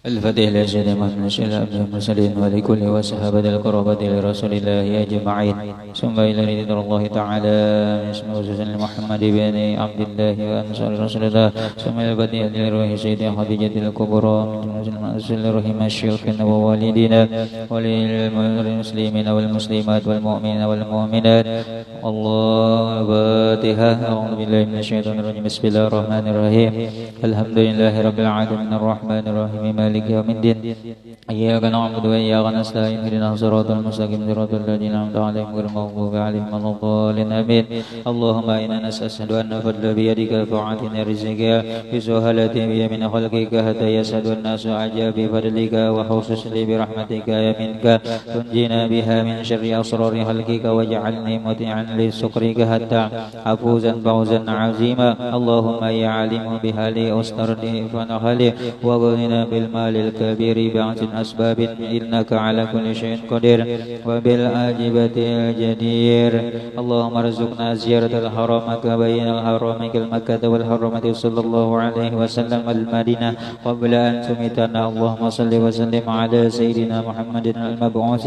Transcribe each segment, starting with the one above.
الفتح لسيدنا محمد صلى الله عليه وسلم ولكل وصحابة القرابة لرسول الله أجمعين ثم إلى رضي الله تعالى بسم الله محمد بن عبد الله وأنصار رسول الله ثم إلى الفتح لروح سيدنا خديجة الكبرى من رحم الشيوخ ووالدينا وللمسلمين والمسلمات والمؤمنين والمؤمنات الله الفاتحة أعوذ بالله من الشيطان الرجيم بسم الله الرحمن الرحيم الحمد لله رب العالمين الرحمن الرحيم مالك يوم الدين إياك نعبد وإياك نستعين اهدنا الصراط المستقيم صراط الذين أنعمت عليهم غير المغضوب عليهم ولا الضالين آمين اللهم إنا نسأل أن فضل بيدك فأعطنا رزقك بسهولة بيمين خلقك حتى يسعد الناس عجاب بفضلك وخصوص لي برحمتك يا منك تنجينا بها من شر أسرار خلقك واجعلني مطيعا لسكرك حتى أفوزا فوزا عظيما اللهم يا عليم بحالي أسترني فنحلي وغننا بالمال الكبير بعد أسباب إنك على كل شيء قدير وبالعاجبة الجدير اللهم ارزقنا زيارة الحرم بين الحرم المكة والحرمة صلى الله عليه وسلم المدينة قبل أن تميتنا اللهم صل وسلم على سيدنا محمد المبعوث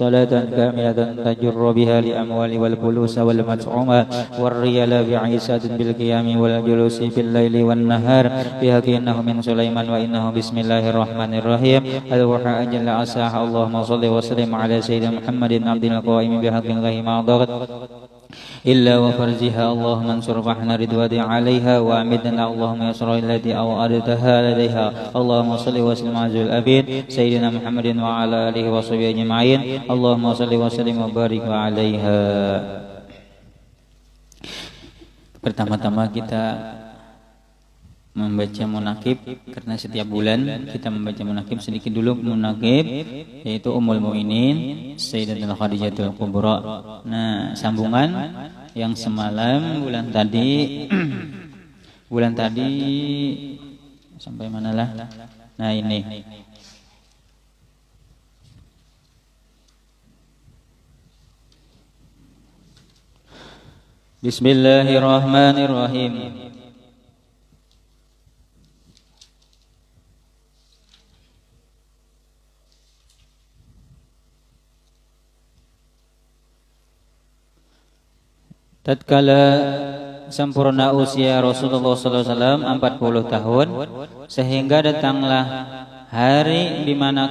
صلاة كاملة تجر بها لأموال والفلوس والمطعومات والريال بعيسى بالقيام والجلوس في الليل والنهار بحق إنه من سليمان وإنه بسم الله الرحمن الرحيم الوحى أجل عساه اللهم صل وسلم على سيدنا محمد عبد القائم بحق الله ما ضغط إلا وفرجها اللهم انصر فحنا رضواني عليها وأمدنا اللهم يسر التي أوعدتها لديها اللهم صل وسلم على الأبيد سيدنا محمد وعلى آله وصحبه أجمعين اللهم صل وسلم وبارك عليها. Pertama-tama kita membaca munakib karena setiap bulan kita membaca munakib sedikit dulu munakib yaitu Ummul Mukminin Sayyidatul Khadijatul Kubra. Nah, sambungan yang semalam bulan tadi sampai manalah. Nah, ini Bismillahirrahmanirrahim. Tatkala sempurna usia Rasulullah SAW 40 tahun, sehingga datanglah hari di mana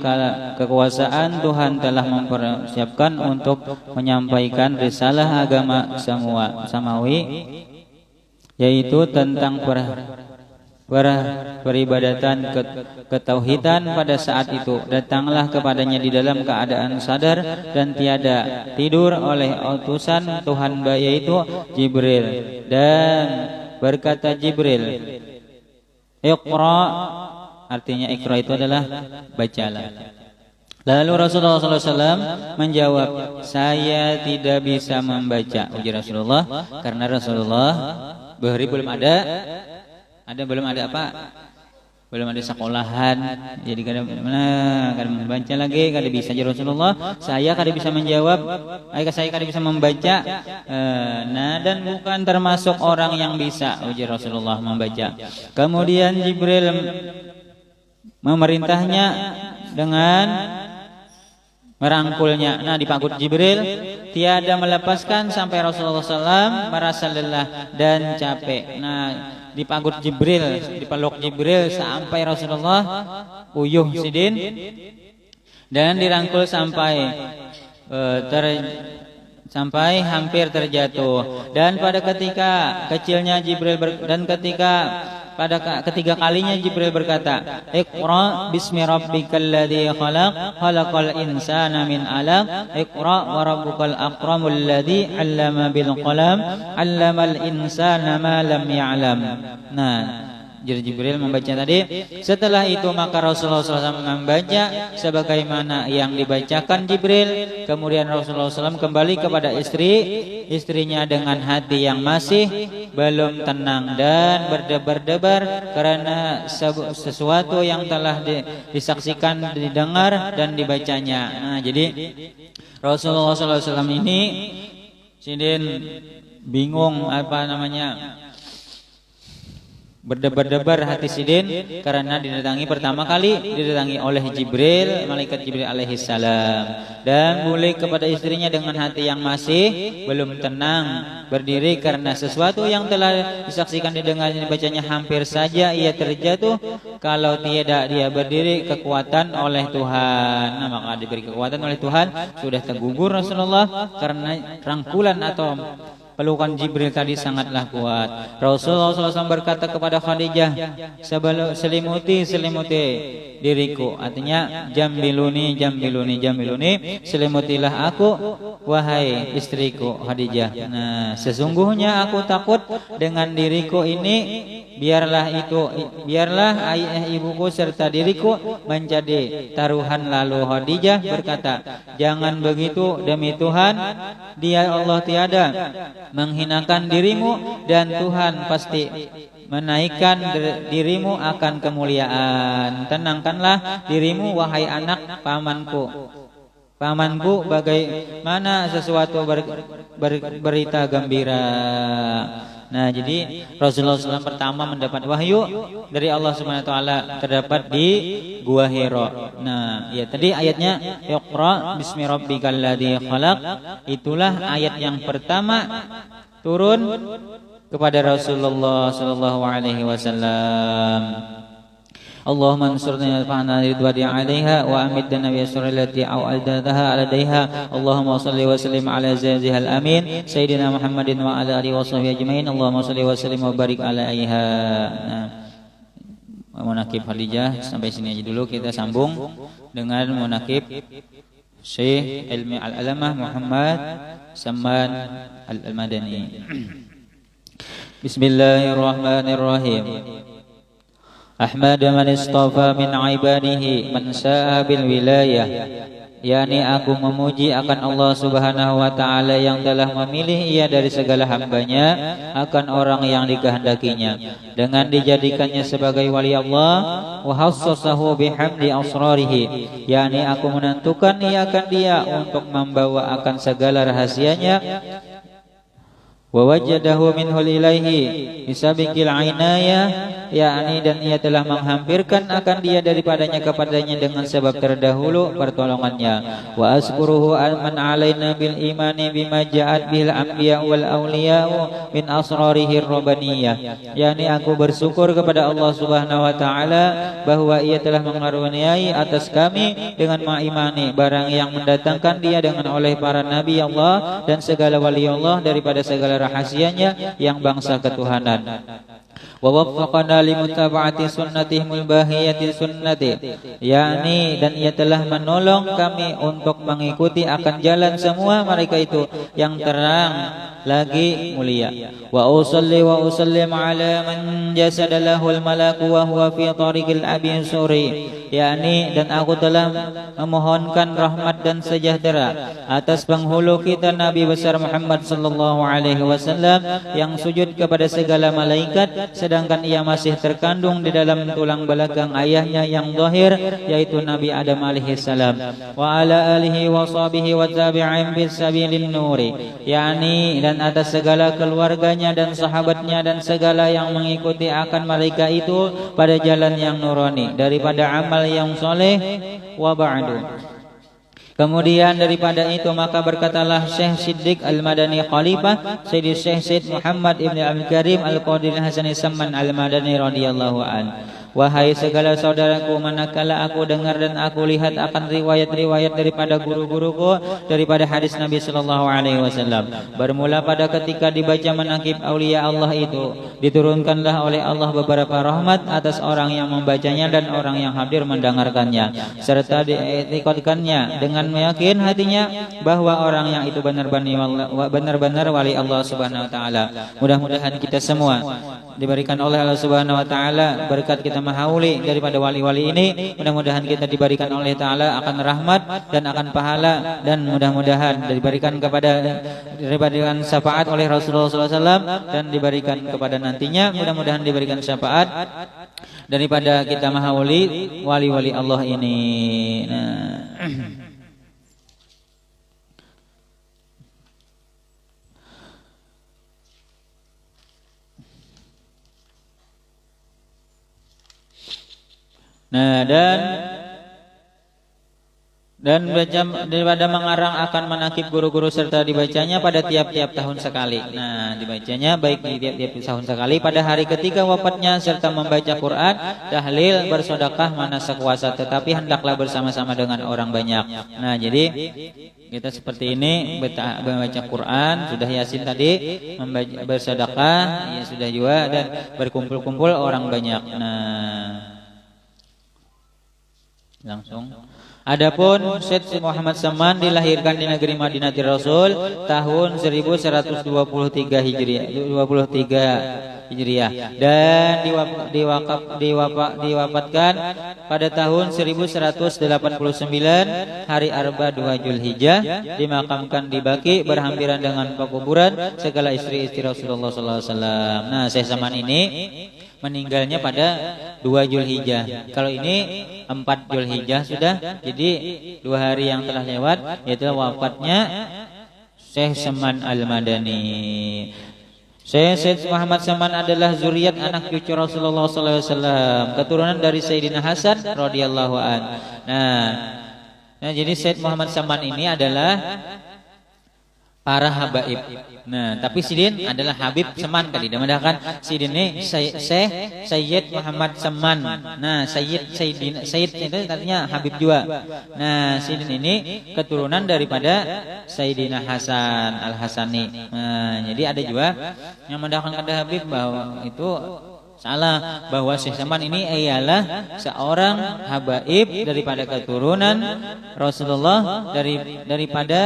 kekuasaan Tuhan telah mempersiapkan untuk menyampaikan risalah agama samawi, yaitu tentang peribadatan ketauhidan. Pada saat itu datanglah kepadanya di dalam keadaan sadar dan tiada tidur oleh utusan Tuhan yaitu Jibril, dan berkata Jibril, Iqra, artinya Iqra itu adalah bacalah. Lalu Rasulullah SAW menjawab, saya tidak bisa membaca, ujar Rasulullah, karena Rasulullah belum ada apa? Belum ada sekolahan. Jadi kada membaca lagi, kada bisa aja Rasulullah. Saya kada bisa menjawab, saya kada bisa membaca. Dan bukan termasuk orang yang bisa, ujar Rasulullah, membaca. Kemudian Jibril memerintahnya dengan merangkulnya. Nah, dipangkut Jibril, tiada melepaskan sampai Rasulullah SAW merasa lelah dan capek. Nah, dipangkut Jibril, dipeluk Jibril sampai Rasulullah uyuh sidin, dan dirangkul sampai hampir terjatuh. Dan pada ketika kecilnya Jibril pada ketiga kalinya Jibril berkata, Iqra bismi rabbikal ladzi khalaq, khalaqal insana min 'alaq, Iqra wa rabbukal akramul ladzi 'allama bil qalam, 'allamal insana ma lam ya'lam. Nah, Jibril membaca tadi. Setelah itu maka Rasulullah SAW membaca sebagaimana yang dibacakan Jibril. Kemudian Rasulullah SAW kembali kepada istrinya dengan hati yang masih belum tenang dan berdebar-debar karena sesuatu yang telah disaksikan, didengar dan dibacanya. Nah, jadi Rasulullah SAW ini sidin bingung Berdebar-debar hati Sidin karena pertama kali didatangi oleh Jibril, malaikat Jibril alaihi salam, dan balik kepada istrinya dengan hati yang masih belum tenang, berdiri karena sesuatu yang telah disaksikan, didengarnya, dibacanya hampir saja ia terjatuh kalau tidak dia berdiri kekuatan oleh Tuhan. Nah, maka diberi kekuatan oleh Tuhan, sudah tergugur Rasulullah karena rangkulan atau pelukan Jibril tadi sangatlah kuat. Rasulullah SAW berkata kepada Khadijah, selimuti diriku. Artinya jambiluni, selimutilah aku wahai istriku Khadijah. Nah, sesungguhnya aku takut dengan diriku ini, biarlah ayah ibuku serta diriku menjadi taruhan. Lalu Khadijah berkata, jangan begitu, demi Tuhan, dia Allah tiada menghinakan dirimu, dan Tuhan pasti menaikkan dirimu akan kemuliaan. Tenangkanlah dirimu wahai anak pamanku, bagaimana sesuatu berita gembira. Nah, jadi Rasulullah SAW pertama mendapat wahyu dari Allah Subhanahu wa taala terdapat di Gua Hira. Nah, ya tadi ayatnya Iqra bismi rabbikal ladzi khalaq, itulah ayat yang pertama turun kepada Rasulullah sallallahu alaihi wasallam. Allahumma ansurna fa'na ridwani 'alaiha wa amidna bi asrillati aw aldadaha 'alaiha. Allahumma shalli wa sallim ala zazihal amin sayyidina Muhammadin wa ala alihi wa sahbihi ajmain. Allahumma shalli wa sallim wa barik 'alaiha. Nah, munakib Khadijah sampai sini aja dulu, kita sambung dengan munakib Syekh Ilmi Al-Alamah Muhammad Samman Al-Madani. Bismillahirrahmanirrahim. Ahmad man istafa min ibadihi man sa'a bil wilayah, yakni aku memuji akan Allah Subhanahu wa taala yang telah memilih ia dari segala hambanya akan orang yang dikehendakinya dengan dijadikannya sebagai wali Allah, wa hassasahu bihamdi asrarihi, yakni aku menentukan ia akan dia untuk membawa akan segala rahasianya, wa wajadahu minhul ilaihi bisabiqil ainayah, yakni dan ia telah menghampirkan akan dia daripadanya kepadanya dengan sebab terdahulu pertolongannya. Wa askuruhu man alaina bil imani bima ja'at bil anbiya wal awliya'u min asrarihir rabbaniyah, yakni aku bersyukur kepada Allah Subhanahu wa taala bahwa ia telah mengaruniai atas kami dengan mengimani barang yang mendatangkan dia dengan oleh para nabi Allah dan segala wali Allah daripada segala rahasianya yang bangsa ketuhanan. Wa waffaqana limutaba'ati sunnatihimul bahiyati sunnati, yakni dan ia telah menolong kami untuk mengikuti akan jalan semua mereka itu yang terang lagi mulia. Wa usalli wa usallim ala man jasada lahul malaku wa huwa fi tariqil abi suri, yakni dan aku telah memohonkan rahmat dan sejahtera atas penghulu kita Nabi besar Muhammad sallallahu alaihi wasallam yang sujud kepada segala malaikat sedangkan ia masih terkandung di dalam tulang belakang ayahnya yang zahir, yaitu Nabi Adam alaihi salam, wa ala alihi wa sahbihi wa tabi'in bis sabilin nuri, yakni dan atas segala keluarganya dan sahabatnya dan segala yang mengikuti akan mereka itu pada jalan yang nurani daripada amal yang soleh. Wa ba'du, kemudian daripada itu maka berkatalah Syekh Siddiq Al-Madani Khalifah Sayyidi Syekh Syed Muhammad Ibn Abdul Karim Al-Qadir Hasani Samman Al-Madani radhiyallahu an. Wahai segala saudaraku, manakala aku dengar dan aku lihat akan riwayat-riwayat daripada guru-guruku daripada hadis Nabi sallallahu alaihi wasallam, bermula pada ketika dibaca manaqib aulia Allah itu, diturunkanlah oleh Allah beberapa rahmat atas orang yang membacanya dan orang yang hadir mendengarkannya, serta diikutkannya dengan meyakin hatinya bahwa orang yang itu benar-benar wali Allah Subhanahu wa taala. Mudah-mudahan kita semua diberikan oleh Allah Subhanahu wa taala berkat kita mahauli daripada wali-wali ini. Mudah-mudahan kita diberikan oleh taala akan rahmat dan akan pahala, dan mudah-mudahan diberikan diberikan syafaat oleh Rasulullah SAW dan diberikan kepada nantinya mudah-mudahan diberikan syafaat daripada kita mahauli wali-wali Allah ini. Nah, Nah, dan daripada mengarang akan menakib guru-guru serta dibacanya pada tiap-tiap tahun sekali. Nah, dibacanya baik di tiap-tiap tahun sekali pada hari ketiga wafatnya serta membaca Quran, tahlil, bersedekah mana sekuasa, tetapi hendaklah bersama-sama dengan orang banyak. Nah, jadi kita seperti ini membaca Quran, sudah Yasin tadi, bersedekah, ya sudah juga, dan berkumpul-kumpul orang banyak. Nah, langsung. Adapun Syekh Muhammad Saman dilahirkan di negeri Madinatul Rasul tahun 1123 Hijriah dan diwafatkan pada tahun 1189 hari Arba 2 Zulhijjah, dimakamkan di Baqi berhampiran dengan pekuburan segala istri-istri Rasulullah SAW. Nah, Syekh Saman ini meninggalnya pada 2 Zulhijjah. Kalau ini 4 Zulhijjah sudah, jadi 2 hari yang telah lewat yaitu wafatnya Syekh Saman Al-Madani. Syekh Muhammad Saman adalah zuriat anak cucu Rasulullah SAW, keturunan dari Sayyidina Hasan radhiyallahu an. Nah, jadi Syekh Muhammad Saman ini adalah para habaib. Nah, tapi Sidin adalah Habib Saman tadi. Dimudahkan Sidin ini Sayyid Muhammad Saman. Nah, Sayyid itu artinya Habib juga. Nah, Sidin ini keturunan daripada Sayyidina Hasan Al-Hasani. Nah, jadi ada juga yang mendahkan kata Habib bahwa itu salah, bahwa Syekh Saman ini ialah seorang habaib daripada keturunan Rasulullah daripada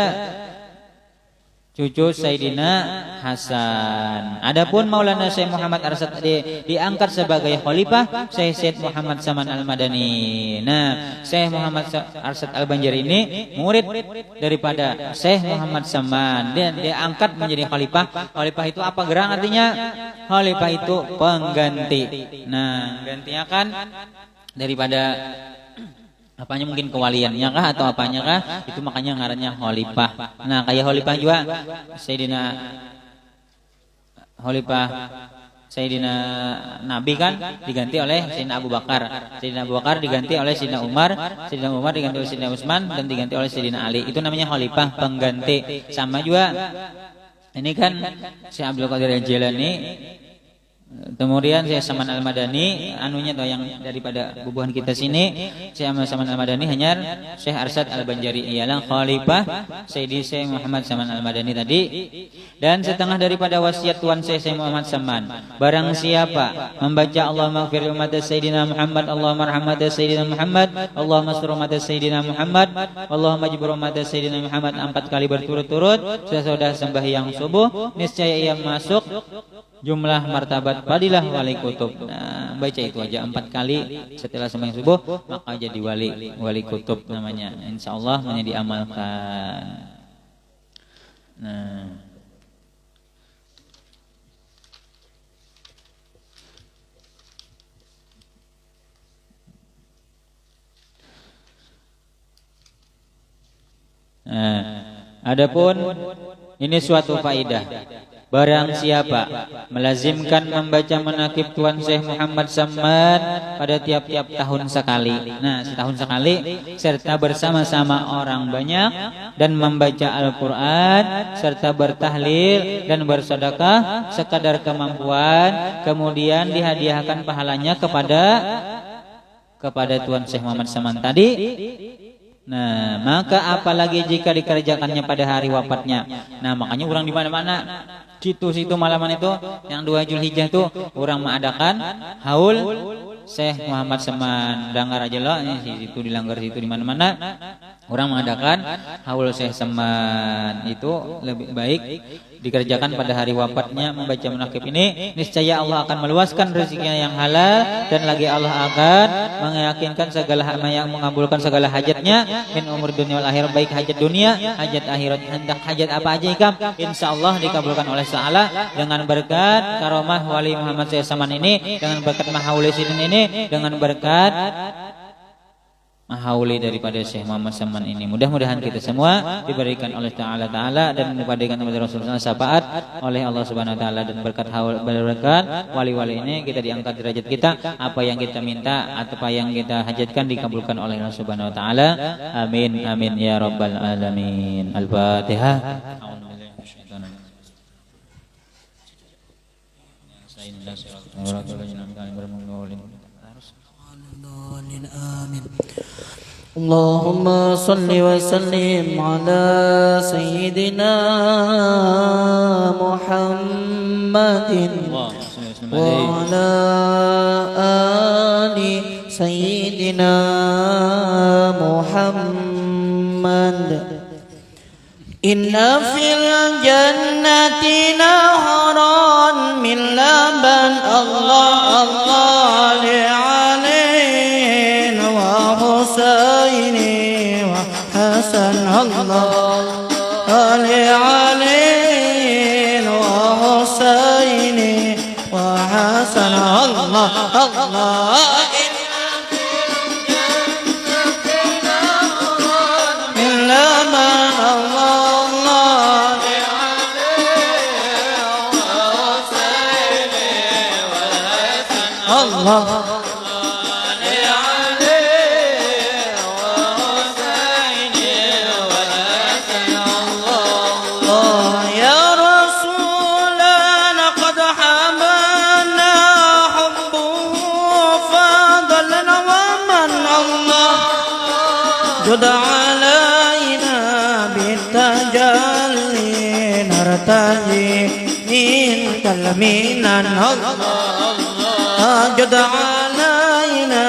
cucu Sayyidina Hasan. Adapun Maulana Syekh Muhammad Arsyad diangkat sebagai khalifah Syekh Muhammad Saman Al-Madani. Nah, Syekh Muhammad Arsyad Al-Banjari ini murid daripada Syekh Muhammad Saman dan diangkat menjadi khalifah. Khalifah itu apa gerang artinya? Khalifah itu pengganti. Nah, gantinya kan daripada apanya, mungkin kewaliannya kah atau apanya kah, itu makanya ngarannya khalifah. Nah, kayak khalifah juga Sayyidina Nabi kan diganti oleh Sayyidina Abu Bakar. Sayyidina Abu Bakar diganti oleh Sayyidina Umar, Sayyidina Umar diganti oleh Sayyidina Utsman, dan diganti oleh Sayyidina Ali. Itu namanya khalifah, pengganti. Sama juga ini kan Syekh Abdul Qadir Al-Jilani, kemudian Syekh Saman Al-Madani, anunya tuh yang daripada bubuhan kita sini, Syekh Saman Al-Madani hanya Syekh Arsyad Al-Banjari ialah khalifah Syekh Muhammad Saman Al-Madani tadi. Dan setengah daripada wasiat Tuan Syekh Muhammad Saman, barang siapa membaca Allahumma ighfir li ummati Sayyidina Muhammad, Allahumma arhamati Sayyidina Muhammad, Allahumma astur ummati Sayyidina Muhammad, Allahumma jibur ummati Sayyidina Muhammad 4 kali berturut-turut sesudah sembahyang subuh, niscaya ia masuk jumlah martabat fadilah wali kutub. Nah, baca itu aja 4 kali setelah sembahyang subuh, maka jadi wali kutub namanya. Insyaallah menjadi diamalkan. Nah, adapun ini suatu faidah. Barang siapa melazimkan membaca manaqib Tuan Syekh Muhammad Saman pada tiap-tiap tahun sekali. Nah, setahun sekali serta bersama-sama orang banyak dan membaca Al-Qur'an serta bertahlil dan bersedekah sekadar kemampuan, kemudian dihadiahkan pahalanya kepada Tuan Syekh Muhammad Saman tadi. Nah, maka apalagi jika dikerjakannya pada hari wafatnya. Nah, makanya orang di mana-mana situ malaman itu yang 2 Zulhijjah itu orang mengadakan haul Syekh Muhammad Saman. Danggar aja loh, situ dilanggar situ di mana-mana. Orang mengadakan haul Syekh Saman. Itu lebih baik dikerjakan pada hari wafatnya membaca manaqib ini. Niscaya Allah akan meluaskan rezekinya yang halal, dan lagi Allah akan meyakinkan mengabulkan segala hajatnya min umur dunia wal akhirat, baik hajat dunia, hajat akhirat, hendak hajat apa aja ikam, insyaallah dikabulkan oleh Allah dengan berkat karomah wali Muhammad Syekh Saman ini, dengan berkat mahaul sidin ini, dengan berkat hauli daripada Syekh Muhammad Saman ini. Mudah-mudahan kita semua diberikan oleh Ta'ala dan diberikan oleh Rasulullah syafaat oleh Allah Subhanahu wa taala, dan berkat wali-wali ini kita diangkat derajat kita, apa yang kita minta atau apa yang kita hajatkan dikabulkan oleh Allah Subhanahu wa taala. Amin amin ya rabbal alamin. Al-Fatihah. آمين. اللهم صل وسلم على سيدنا محمد وعلى آل سيدنا محمد. إن في الجنة نهرا من لبن الله الله لعلي وحسين وحسن الله لعلي وحسين وحسن الله الله. Allah ya Rasulana qad hamana hubbuhu fadalna wa man Allah jud alaina bitajalli nartaji min kalminan Allah جد علينا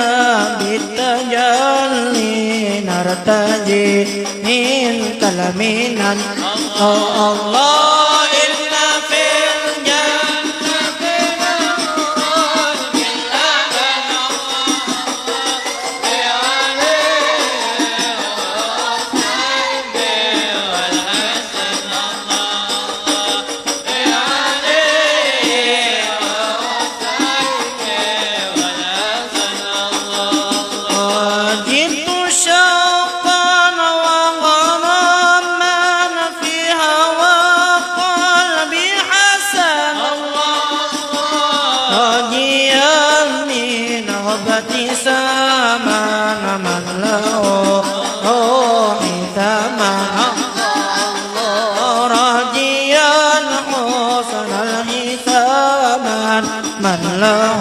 بالتجلي نرتجي منك لمنا الله إن في الجنة نهر من لبن من له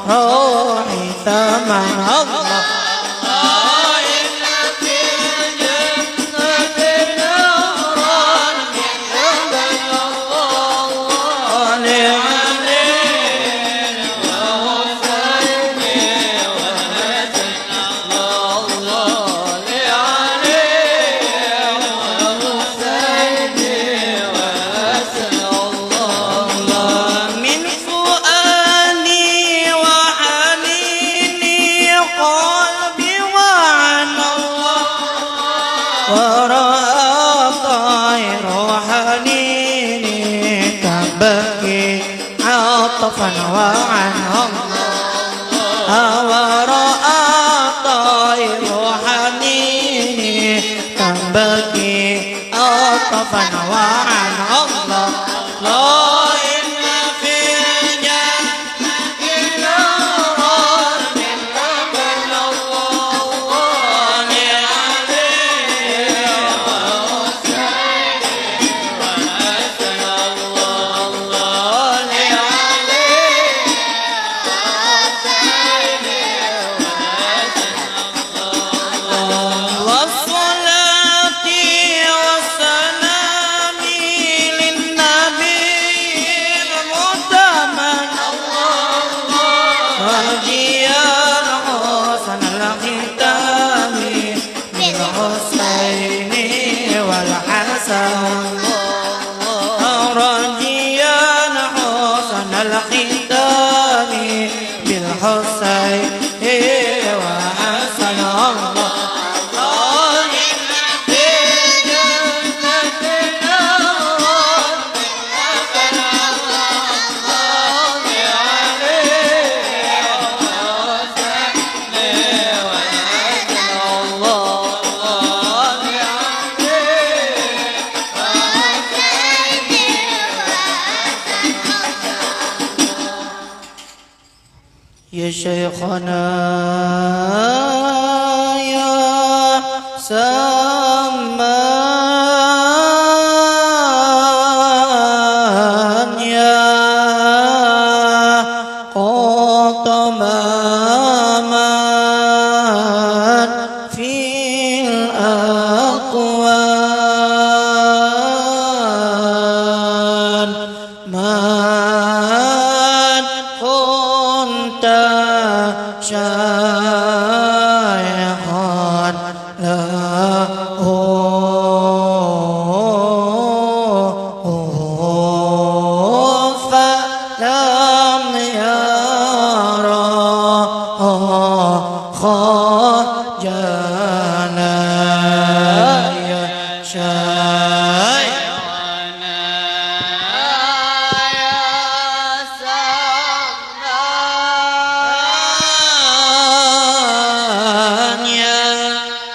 روحي ثمن الله إن في الجنة نهرا من لبن الله لعلي وحسين وحسن الله لعلي وحسين وحسن الله من قلبي وعن الله ورأى طير حنيني تبكي عطفا وعن الله ورأى طير حنيني تبكي عطفا وعن الله يا شيخنا يا سمان يا قطماما في الأقوال من كنت شيخا له فلم يرى خجلا يا شيخنا يا سمان يا قدمانا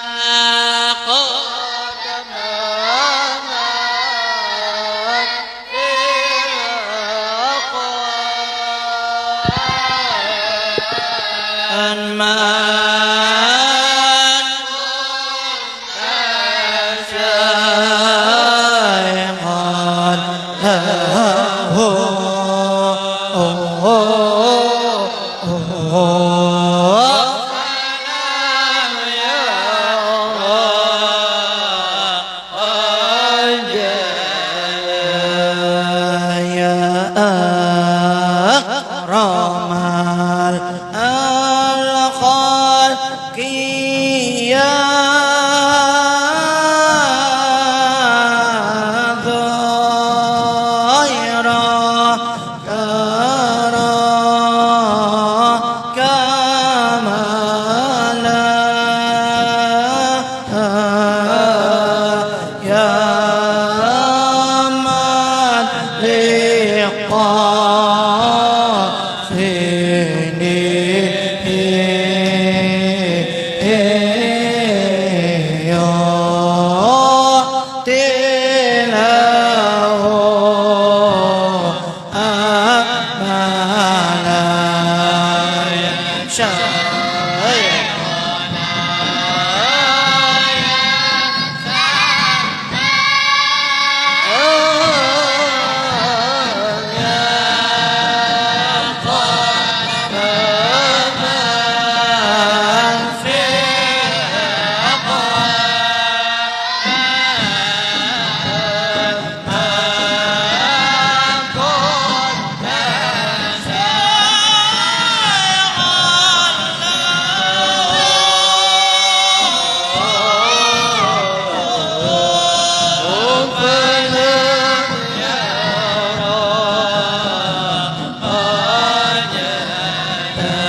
في الأقوال من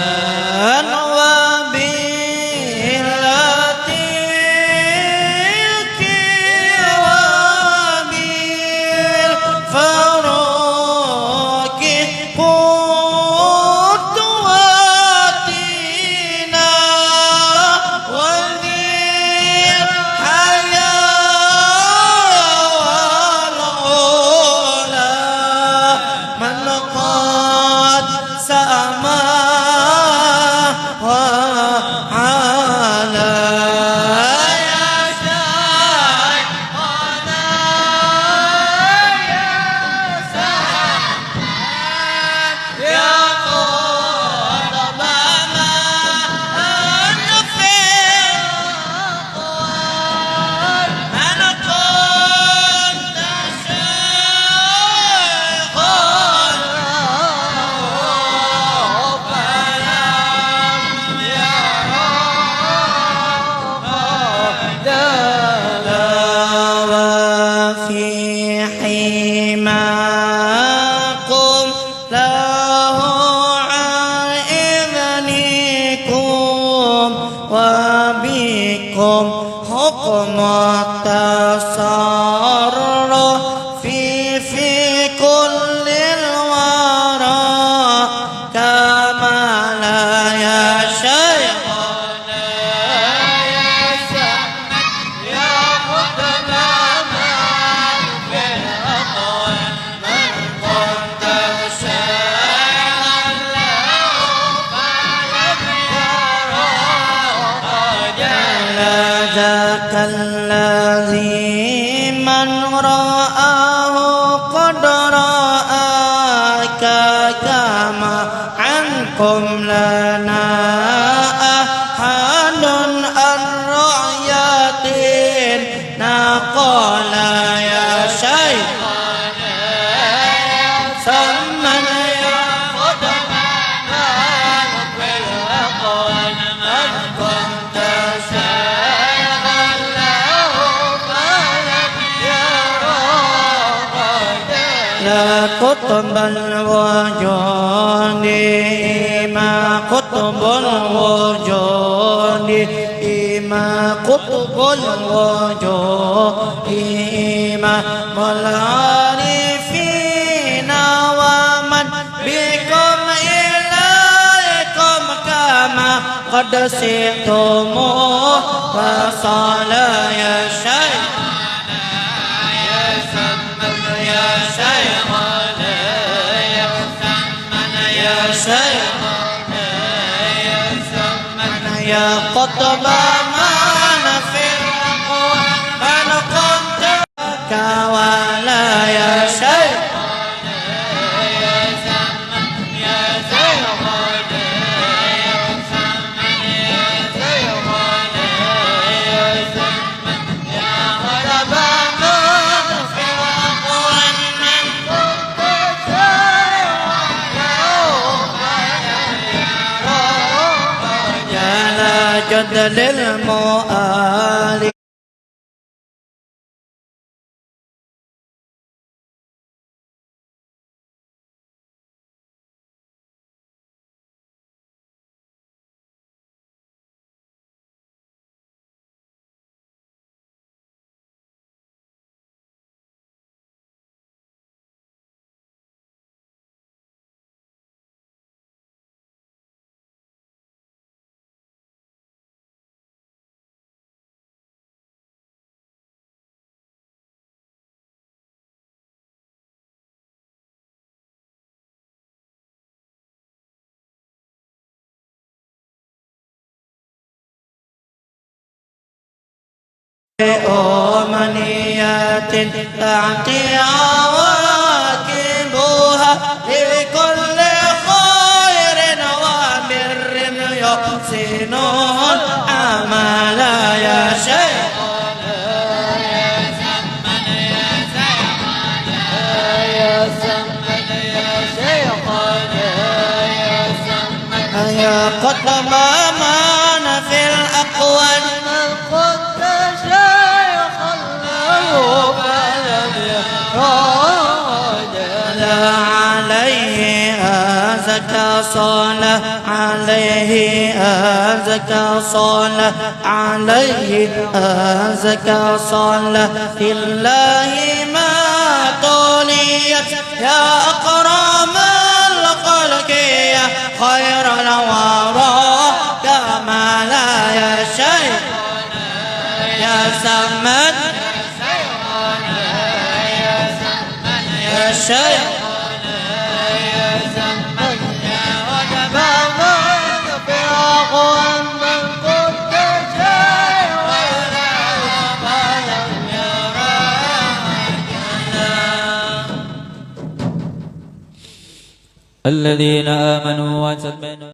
حكم التصرف في كل الورى كما لا يشاء قم لنا أحد الرعياتنا قال يا شيخ سمن يا خدمنا نقبل أقوال من كنت شيخا له فلم يرى لا قطب الوجود ما قطب الوجود ما قطب الوجود ما العارفين ومن بكم إليكم كما قد سئتم وصال يا شيخ يا سمن يا شيخنا يا سمن يا شيخنا يا سمن يا قطب من في الأقوال من كنت كوالا يا شيخ يا سمن يا شيخنا يا سمن يا شيخنا يا سمن يا قطب من في الأقوال من كنت شيخا يا لا جد للمؤال أمنيات تأتي عواقبها لكل خير وبر يحسن العمل يا شيخ يا سمن يا شيخنا يا سمن يا شيخنا يا سمن يا قطب من في الأقوال من كنت شيخا له فلم يرد عليه أزكى صلاة عليه أزكى صلاة عليه أزكى صلاة لله ما توليت يا أكرم الخلق يا خير الورى كما لا يا شيخ يا سمن يا شيخ يا سمن يا وجب من في أقوال من كنت شيخا فلم يرى الذين آمنوا وتطمئن